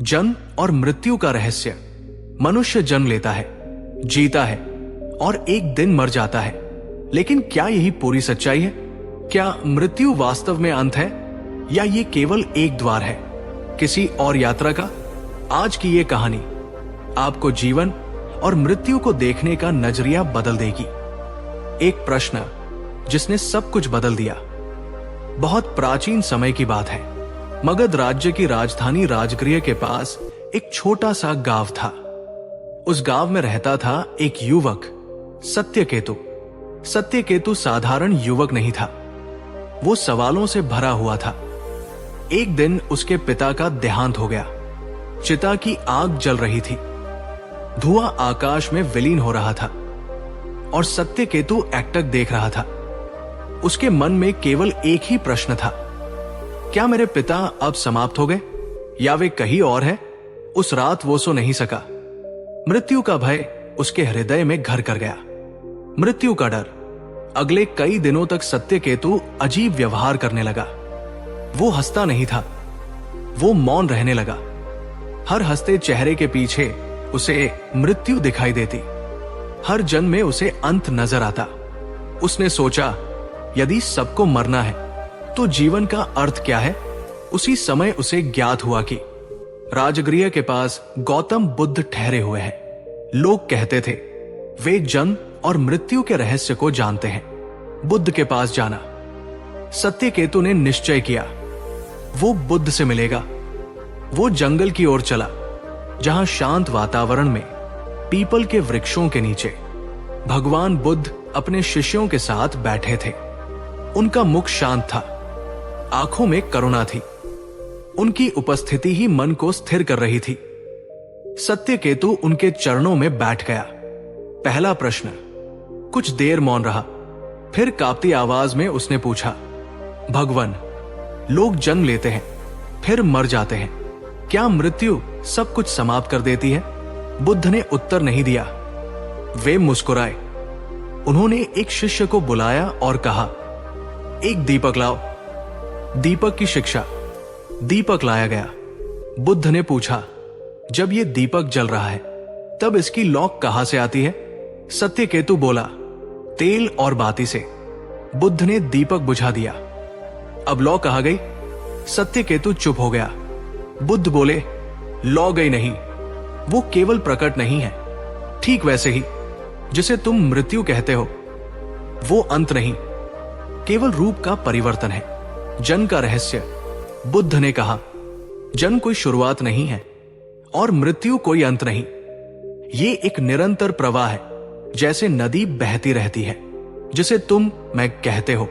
जन्म और मृत्यु का रहस्य। मनुष्य जन्म लेता है, जीता है और एक दिन मर जाता है, लेकिन क्या यही पूरी सच्चाई है? क्या मृत्यु वास्तव में अंत है या ये केवल एक द्वार है किसी और यात्रा का? आज की ये कहानी आपको जीवन और मृत्यु को देखने का नजरिया बदल देगी। एक प्रश्न जिसने सब कुछ बदल दिया। बहुत प्राचीन समय की बात है। मगध राज्य की राजधानी राजगृह के पास एक छोटा सा गांव था। उस गांव में रहता था एक युवक, सत्यकेतु। सत्यकेतु साधारण युवक नहीं था, वो सवालों से भरा हुआ था। एक दिन उसके पिता का देहांत हो गया। चिता की आग जल रही थी, धुआं आकाश में विलीन हो रहा था और सत्यकेतु एकटक देख रहा था। उसके मन में केवल एक ही प्रश्न था, क्या मेरे पिता अब समाप्त हो गए या वे कहीं और हैं? उस रात वो सो नहीं सका। मृत्यु का भय उसके हृदय में घर कर गया। मृत्यु का डर। अगले कई दिनों तक सत्यकेतु अजीब व्यवहार करने लगा। वो हंसता नहीं था, वो मौन रहने लगा। हर हंसते चेहरे के पीछे उसे मृत्यु दिखाई देती। हर जन्म में उसे अंत नजर आता। उसने सोचा, यदि सबको मरना है तो जीवन का अर्थ क्या है? उसी समय उसे ज्ञात हुआ कि राजगृह के पास गौतम बुद्ध ठहरे हुए हैं। लोग कहते थे वे जन्म और मृत्यु के रहस्य को जानते हैं। बुद्ध के पास जाना। सत्यकेतु ने निश्चय किया, वो बुद्ध से मिलेगा। वो जंगल की ओर चला, जहां शांत वातावरण में पीपल के वृक्षों के नीचे भगवान बुद्ध अपने शिष्यों के साथ बैठे थे। उनका मुख शांत था, आंखों में करुणा थी। उनकी उपस्थिति ही मन को स्थिर कर रही थी। सत्यकेतु उनके चरणों में बैठ गया। पहला प्रश्न। कुछ देर मौन रहा, फिर कांपती आवाज में उसने पूछा, भगवान, लोग जन्म लेते हैं फिर मर जाते हैं, क्या मृत्यु सब कुछ समाप्त कर देती है? बुद्ध ने उत्तर नहीं दिया। वे मुस्कुराए। उन्होंने एक शिष्य को बुलाया और कहा, एक दीपक लाओ। दीपक की शिक्षा। दीपक लाया गया। बुद्ध ने पूछा, जब ये दीपक जल रहा है तब इसकी लौ कहां से आती है? सत्यकेतु बोला, तेल और बाती से। बुद्ध ने दीपक बुझा दिया। अब लौ कहां गई? सत्यकेतु चुप हो गया। बुद्ध बोले, लौ गई नहीं, वो केवल प्रकट नहीं है। ठीक वैसे ही जिसे तुम मृत्यु कहते हो, वो अंत नहीं, केवल रूप का परिवर्तन है। जन्म का रहस्य। बुद्ध ने कहा, जन्म कोई शुरुआत नहीं है और मृत्यु कोई अंत नहीं। ये एक निरंतर प्रवाह है, जैसे नदी बहती रहती है। जिसे तुम मैं कहते हो,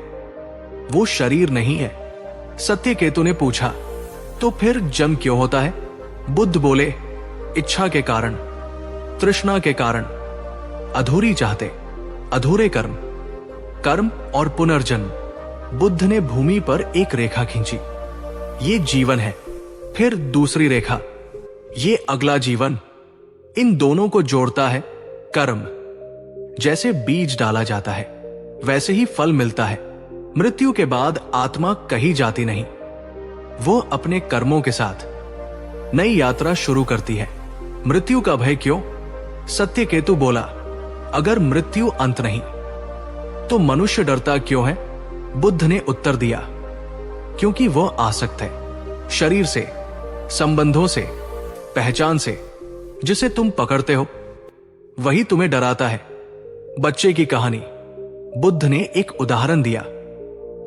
वो शरीर नहीं है। सत्यकेतु ने पूछा, तो फिर जन्म क्यों होता है? बुद्ध बोले, इच्छा के कारण, तृष्णा के कारण, अधूरी चाहते, अधूरे कर्म, कर्म और पुनर्जन्म। बुद्ध ने भूमि पर एक रेखा खींची। ये जीवन है। फिर दूसरी रेखा, ये अगला जीवन। इन दोनों को जोड़ता है कर्म। जैसे बीज डाला जाता है वैसे ही फल मिलता है। मृत्यु के बाद आत्मा कहीं जाती नहीं, वो अपने कर्मों के साथ नई यात्रा शुरू करती है। मृत्यु का भय क्यों? सत्यकेतु बोला, अगर मृत्यु अंत नहीं तो मनुष्य डरता क्यों है? बुद्ध ने उत्तर दिया, क्योंकि वह आसक्त है शरीर से, संबंधों से, पहचान से। जिसे तुम पकड़ते हो वही तुम्हें डराता है। बच्चे की कहानी। बुद्ध ने एक उदाहरण दिया।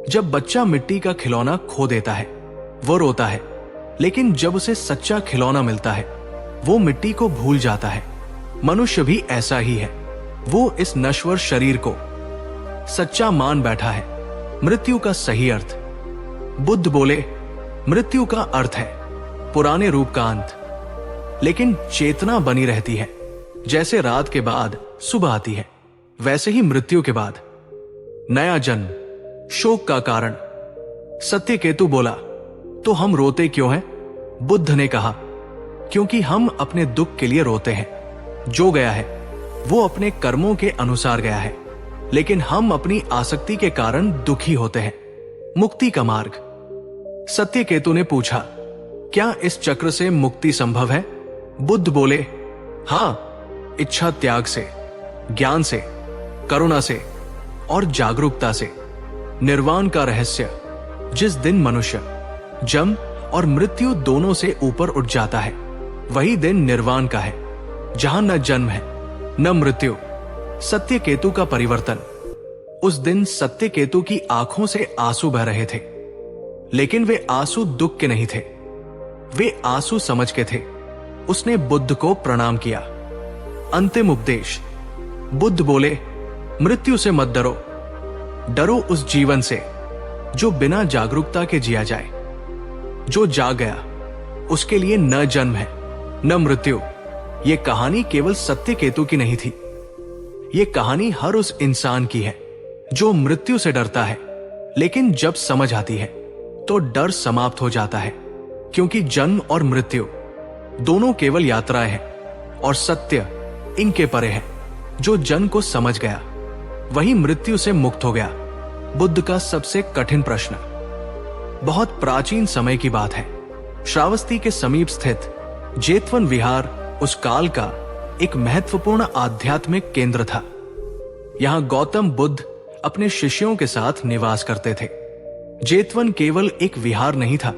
जब बच्चा मिट्टी का खिलौना खो देता है वो रोता है, लेकिन जब उसे सच्चा खिलौना मिलता है वो मिट्टी को भूल जाता है। मनुष्य भी ऐसा ही है। वो इस नश्वर शरीर को सच्चा मान बैठा है। मृत्यु का सही अर्थ। बुद्ध बोले, मृत्यु का अर्थ है पुराने रूप का अंत, लेकिन चेतना बनी रहती है। जैसे रात के बाद सुबह आती है, वैसे ही मृत्यु के बाद नया जन्म। शोक का कारण। सत्यकेतु बोला, तो हम रोते क्यों हैं? बुद्ध ने कहा, क्योंकि हम अपने दुख के लिए रोते हैं। जो गया है वो अपने कर्मों के अनुसार गया है, लेकिन हम अपनी आसक्ति के कारण दुखी होते हैं। मुक्ति का मार्ग। सत्यकेतु ने पूछा, क्या इस चक्र से मुक्ति संभव है? बुद्ध बोले, हां, इच्छा त्याग से, ज्ञान से, करुणा से और जागरूकता से। निर्वाण का रहस्य, जिस दिन मनुष्य जन्म और मृत्यु दोनों से ऊपर उठ जाता है, वही दिन निर्वाण का है, जहां न जन्म है न मृत्यु। सत्यकेतु का परिवर्तन। उस दिन सत्यकेतु की आंखों से आंसू बह रहे थे, लेकिन वे आंसू दुख के नहीं थे, वे आंसू समझ के थे। उसने बुद्ध को प्रणाम किया। अंतिम उपदेश। बुद्ध बोले, मृत्यु से मत डरो, डरो उस जीवन से जो बिना जागरूकता के जिया जाए। जो जाग गया उसके लिए न जन्म है न मृत्यु। यह कहानी केवल सत्यकेतु की नहीं थी, यह कहानी हर उस इंसान की है जो मृत्यु से डरता है, लेकिन जब समझ आती है तो डर समाप्त हो जाता है, क्योंकि जन्म और मृत्यु दोनों केवल यात्राएं हैं और सत्य इनके परे है। जो जन्म को समझ गया वही मृत्यु से मुक्त हो गया। बुद्ध का सबसे कठिन प्रश्न। बहुत प्राचीन समय की बात है। श्रावस्ती के समीप स्थित जेतवन विहार उस काल का एक महत्वपूर्ण आध्यात्मिक केंद्र था। यहां गौतम बुद्ध अपने शिष्यों के साथ निवास करते थे। जेतवन केवल एक विहार नहीं था,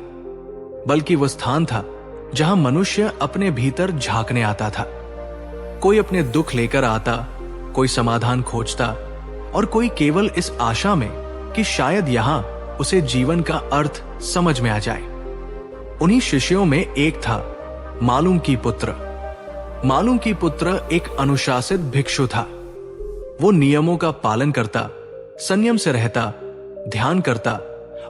बल्कि वह स्थान था जहां मनुष्य अपने भीतर झांकने आता था। कोई अपने दुख लेकर आता, कोई समाधान खोजता और कोई केवल इस आशा में कि शायद यहां उसे जीवन का अर्थ समझ में आ जाए। उन्हीं शिष्यों में एक था मालूम की पुत्र। मालूम की पुत्र एक अनुशासित भिक्षु था। वो नियमों का पालन करता, संयम से रहता, ध्यान करता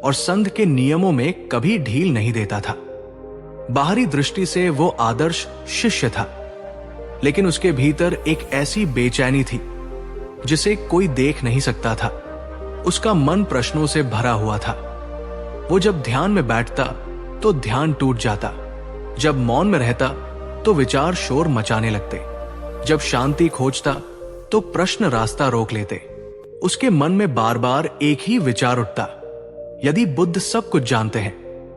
और संघ के नियमों में कभी ढील नहीं देता था। बाहरी दृष्टि से वो आदर्श शिष्य था, लेकिन उसके भीतर एक ऐसी बेचैनी थी जिसे कोई देख नहीं सकता था। उसका मन प्रश्नों से भरा हुआ था। वो जब ध्यान में बैठता तो ध्यान टूट जाता, जब मौन में रहता तो विचार शोर मचाने लगते, जब शांति खोजता तो प्रश्न रास्ता रोक लेते। उसके मन में बार बार एक ही विचार उठता, यदि बुद्ध सब कुछ जानते हैं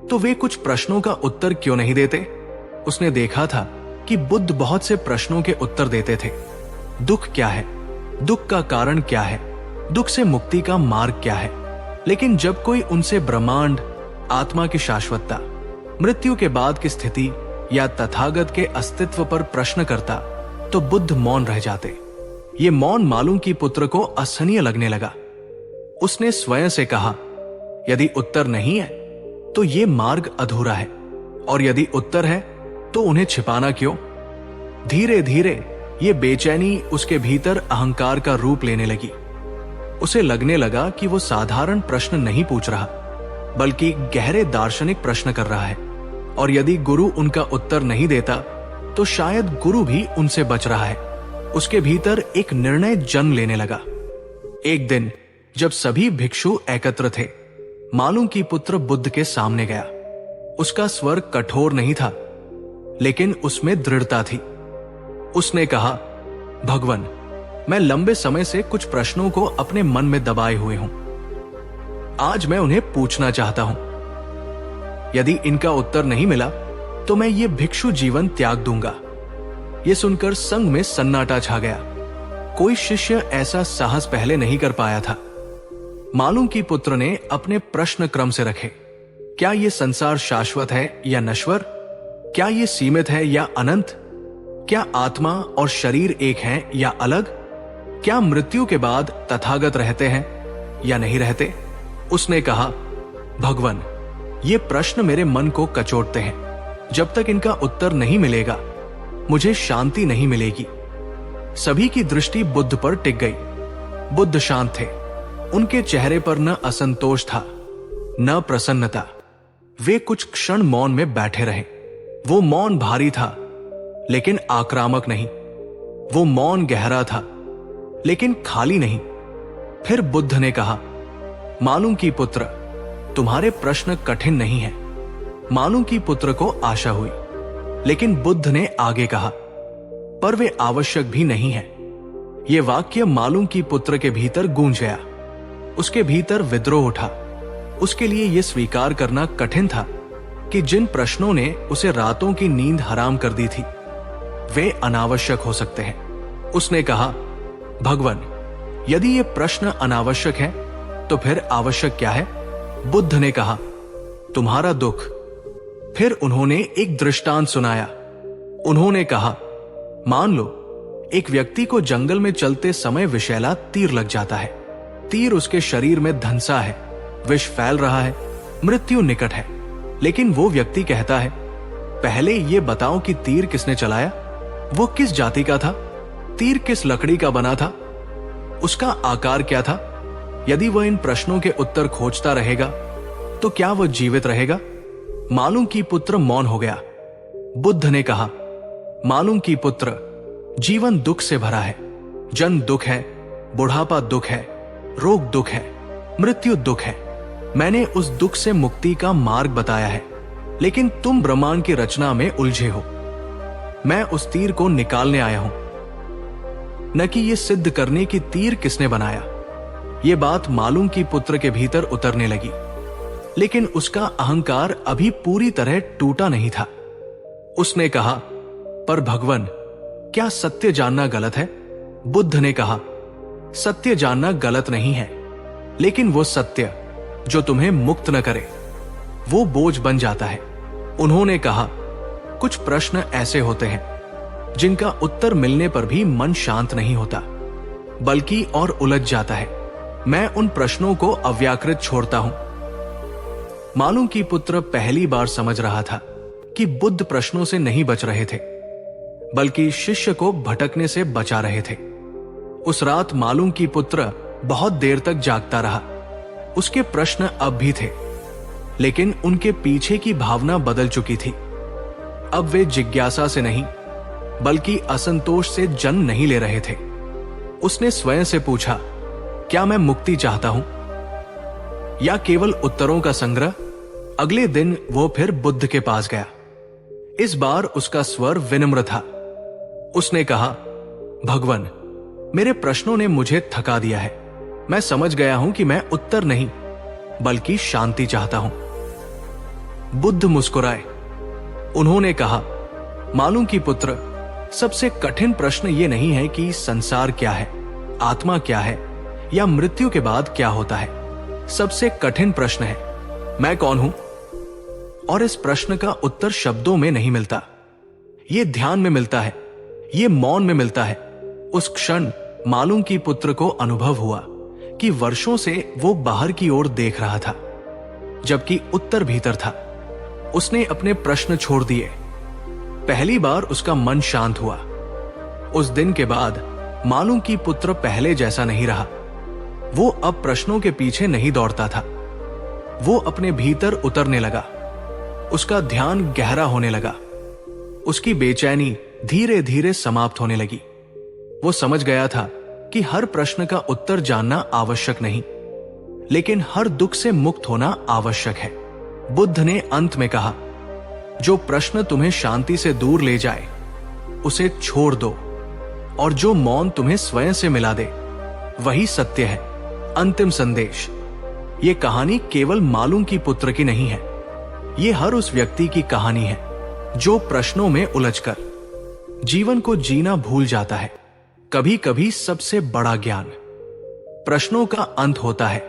तो वे कुछ प्रश्नों का उत्तर क्यों नहीं देते? उसने देखा था कि बुद्ध बहुत से प्रश्नों के उत्तर देते थे। दुख क्या है? दुख का कारण क्या है? दुख से मुक्ति का मार्ग क्या है? लेकिन जब कोई उनसे ब्रह्मांड, आत्मा की शाश्वतता, मृत्यु के बाद की स्थिति या तथागत के अस्तित्व पर प्रश्न करता तो बुद्ध मौन रह जाते। ये मौन मालूम की पुत्र को असहनीय लगने लगा। उसने स्वयं से कहा, यदि उत्तर नहीं है तो ये मार्ग अधूरा है, और यदि उत्तर है तो उन्हें छिपाना क्यों? धीरे धीरे ये बेचैनी उसके भीतर अहंकार का रूप लेने लगी। उसे लगने लगा कि वो साधारण प्रश्न नहीं पूछ रहा, बल्कि गहरे दार्शनिक प्रश्न कर रहा है, और यदि गुरु उनका उत्तर नहीं देता तो शायद गुरु भी उनसे बच रहा है। उसके भीतर एक निर्णय जन्म लेने लगा। एक दिन जब सभी भिक्षु एकत्र थे, मालूम की पुत्र बुद्ध के सामने गया। उसका स्वर कठोर नहीं था, लेकिन उसमें दृढ़ता थी। उसने कहा, भगवान, मैं लंबे समय से कुछ प्रश्नों को अपने मन में दबाए हुए हूं। आज मैं उन्हें पूछना चाहता हूं। यदि इनका उत्तर नहीं मिला तो मैं ये भिक्षु जीवन त्याग दूंगा। यह सुनकर संघ में सन्नाटा छा गया। कोई शिष्य ऐसा साहस पहले नहीं कर पाया था। मालूम की पुत्र ने अपने प्रश्न क्रम से रखे। क्या यह संसार शाश्वत है या नश्वर? क्या यह सीमित है या अनंत? क्या आत्मा और शरीर एक हैं या अलग? क्या मृत्यु के बाद तथागत रहते हैं या नहीं रहते? उसने कहा, भगवान, ये प्रश्न मेरे मन को कचोटते हैं। जब तक इनका उत्तर नहीं मिलेगा मुझे शांति नहीं मिलेगी। सभी की दृष्टि बुद्ध पर टिक गई। बुद्ध शांत थे। उनके चेहरे पर न असंतोष था न प्रसन्नता। वे कुछ क्षण मौन में बैठे रहे। वो मौन भारी था, लेकिन आक्रामक नहीं। वो मौन गहरा था, लेकिन खाली नहीं। फिर बुद्ध ने कहा, मालूम की पुत्र, तुम्हारे प्रश्न कठिन नहीं है। मालूम की पुत्र को आशा हुई, लेकिन बुद्ध ने आगे कहा, पर वे आवश्यक भी नहीं है। यह वाक्य मालूम की पुत्र के भीतर गूंज गया। उसके भीतर विद्रोह उठा। उसके लिए यह स्वीकार करना कठिन था कि जिन प्रश्नों ने उसे रातों की नींद हराम कर दी थी वे अनावश्यक हो सकते हैं। उसने कहा, भगवन, यदि ये प्रश्न अनावश्यक है तो फिर आवश्यक क्या है? बुद्ध ने कहा, तुम्हारा दुख। फिर उन्होंने एक दृष्टांत सुनाया। उन्होंने कहा, मान लो एक व्यक्ति को जंगल में चलते समय विषैला तीर लग जाता है। तीर उसके शरीर में धंसा है, विष फैल रहा है, मृत्यु निकट है। लेकिन वो व्यक्ति कहता है, पहले ये बताओ कि तीर किसने चलाया, वो किस जाति का था, तीर किस लकड़ी का बना था, उसका आकार क्या था। यदि वह इन प्रश्नों के उत्तर खोजता रहेगा तो क्या वह जीवित रहेगा? मालूम की पुत्र मौन हो गया। बुद्ध ने कहा, मालूम की पुत्र, जीवन दुख से भरा है। जन्म दुख है, बुढ़ापा दुख है, रोग दुख है, मृत्यु दुख है। मैंने उस दुख से मुक्ति का मार्ग बताया है, लेकिन तुम ब्रह्मांड की रचना में उलझे हो। मैं उस तीर को निकालने आया हूं, न कि यह सिद्ध करने की तीर किसने बनाया। यह बात मालूम की पुत्र के भीतर उतरने लगी, लेकिन उसका अहंकार अभी पूरी तरह टूटा नहीं था। उसने कहा, पर भगवन, क्या सत्य जानना गलत है? बुद्ध ने कहा, सत्य जानना गलत नहीं है, लेकिन वो सत्य जो तुम्हें मुक्त न करे वो बोझ बन जाता है। उन्होंने कहा, कुछ प्रश्न ऐसे होते हैं जिनका उत्तर मिलने पर भी मन शांत नहीं होता, बल्कि और उलझ जाता है। मैं उन प्रश्नों को अव्याकृत छोड़ता हूं। मालूम की पुत्र पहली बार समझ रहा था कि बुद्ध प्रश्नों से नहीं बच रहे थे, बल्कि शिष्य को भटकने से बचा रहे थे। उस रात मालूम की पुत्र बहुत देर तक जागता रहा। उसके प्रश्न अब भी थे, लेकिन उनके पीछे की भावना बदल चुकी थी। अब वे जिज्ञासा से नहीं, बल्कि असंतोष से जन्म नहीं ले रहे थे। उसने स्वयं से पूछा, क्या मैं मुक्ति चाहता हूं या केवल उत्तरों का संग्रह? अगले दिन वो फिर बुद्ध के पास गया। इस बार उसका स्वर विनम्र था। उसने कहा, भगवन, मेरे प्रश्नों ने मुझे थका दिया है। मैं समझ गया हूं कि मैं उत्तर नहीं, बल्कि शांति चाहता हूं। बुद्ध मुस्कुराए। उन्होंने कहा, मालूम की पुत्र, सबसे कठिन प्रश्न ये नहीं है कि संसार क्या है, आत्मा क्या है, या मृत्यु के बाद क्या होता है। सबसे कठिन प्रश्न है, मैं कौन हूं? और इस प्रश्न का उत्तर शब्दों में नहीं मिलता, ये ध्यान में मिलता है, ये मौन में मिलता है। उस क्षण मालूम की पुत्र को अनुभव हुआ कि वर्षों से वो बाहर की ओर देख रहा था, जबकि उत्तर भीतर था। उसने अपने प्रश्न छोड़ दिए। पहली बार उसका मन शांत हुआ। उस दिन के बाद मालूम की पुत्र पहले जैसा नहीं रहा। वो अब प्रश्नों के पीछे नहीं दौड़ता था। वो अपने भीतर उतरने लगा। उसका ध्यान गहरा होने लगा। उसकी बेचैनी धीरे धीरे समाप्त होने लगी। वो समझ गया था कि हर प्रश्न का उत्तर जानना आवश्यक नहीं, लेकिन हर दुख से मुक्त होना आवश्यक है। बुद्ध ने अंत में कहा, जो प्रश्न तुम्हें शांति से दूर ले जाए उसे छोड़ दो, और जो मौन तुम्हें स्वयं से मिला दे वही सत्य है। अंतिम संदेश। ये कहानी केवल मालूम की पुत्र की नहीं है, ये हर उस व्यक्ति की कहानी है जो प्रश्नों में उलझकर जीवन को जीना भूल जाता है। कभी कभी सबसे बड़ा ज्ञान प्रश्नों का अंत होता है।